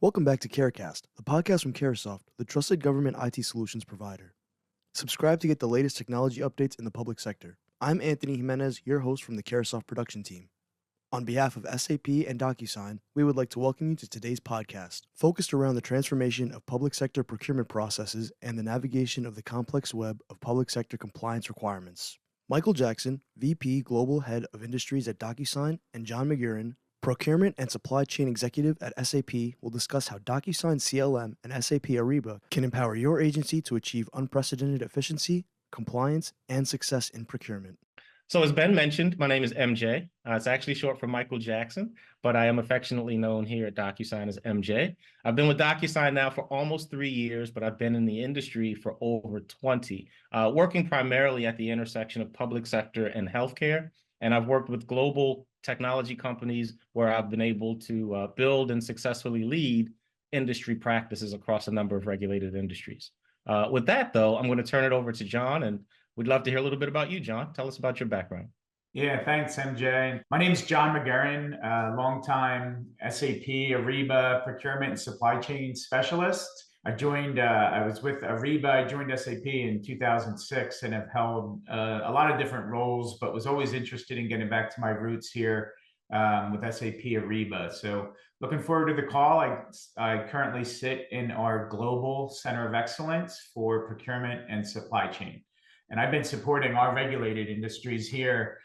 Welcome back to CareCast, the podcast from Caresoft, the trusted government IT solutions provider. Subscribe to get the latest technology updates in the public sector. I'm Anthony Jimenez, your host from the Caresoft production team. On behalf of SAP and Docusign, we would like to welcome you to today's podcast, focused around the transformation of public sector procurement processes and the navigation of the complex web of public sector compliance requirements. Michael Jackson, VP Global Head of Industries at Docusign, and John McGurran, Procurement and Supply Chain Executive at SAP, will discuss how Docusign CLM and SAP Ariba can empower your agency to achieve unprecedented efficiency, compliance, and success in procurement. So as Ben mentioned, my name is MJ. It's actually short for Michael Jackson, but I am affectionately known here at Docusign as MJ. I've been with Docusign now for almost 3 years, but I've been in the industry for over 20, working primarily at the intersection of public sector and healthcare. And I've worked with global technology companies where I've been able to build and successfully lead industry practices across a number of regulated industries. With that, though, I'm going to turn it over to John, and we'd love to hear a little bit about you, John. Tell us about your background. Yeah, thanks, MJ. My name is John McGurran, longtime SAP, Ariba procurement and supply chain specialist. I was with Ariba. I joined SAP in 2006 and have held a lot of different roles, but was always interested in getting back to my roots here with SAP Ariba. So looking forward to the call. I currently sit in our Global Center of Excellence for Procurement and Supply Chain. And I've been supporting our regulated industries here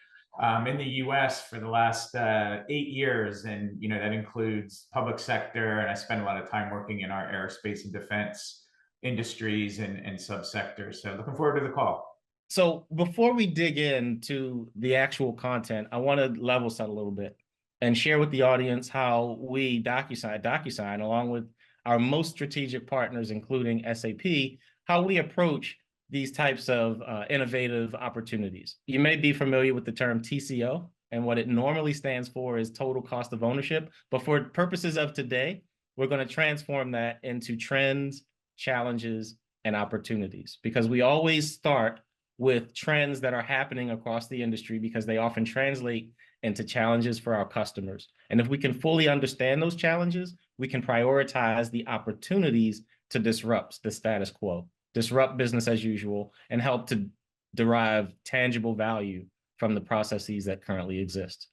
in the US for the last 8 years. And, that includes public sector. And I spend a lot of time working in our aerospace and defense industries and subsectors. So looking forward to the call. So before we dig into the actual content, I want to level set a little bit and share with the audience how we, Docusign, along with our most strategic partners, including SAP, how we approach these types of innovative opportunities. You may be familiar with the term TCO, and what it normally stands for is total cost of ownership. But for purposes of today, we're going to transform that into trends, challenges, and opportunities, because we always start with trends that are happening across the industry because they often translate into challenges for our customers. And if we can fully understand those challenges, we can prioritize the opportunities to disrupt the status quo, disrupt business as usual, and help to derive tangible value from the processes that currently exist.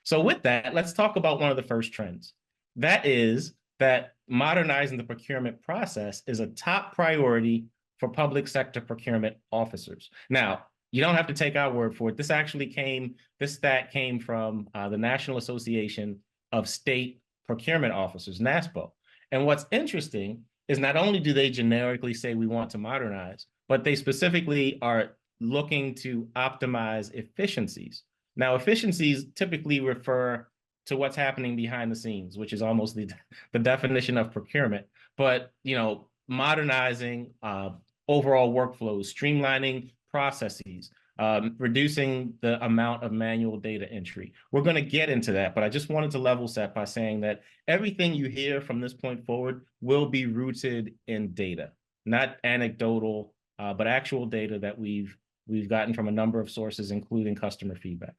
So with that, let's talk about one of the first trends. That is that modernizing the procurement process is a top priority for public sector procurement officers. Now, you don't have to take our word for it. This stat came from the National Association of State Procurement Officers, NASPO. And what's interesting is not only do they generically say we want to modernize, but they specifically are looking to optimize efficiencies. Now, efficiencies typically refer to what's happening behind the scenes, which is almost the definition of procurement. But, modernizing overall workflows, streamlining processes, reducing the amount of manual data entry. We're going to get into that, but I just wanted to level set by saying that everything you hear from this point forward will be rooted in data, not anecdotal, but actual data that we've gotten from a number of sources, including customer feedback.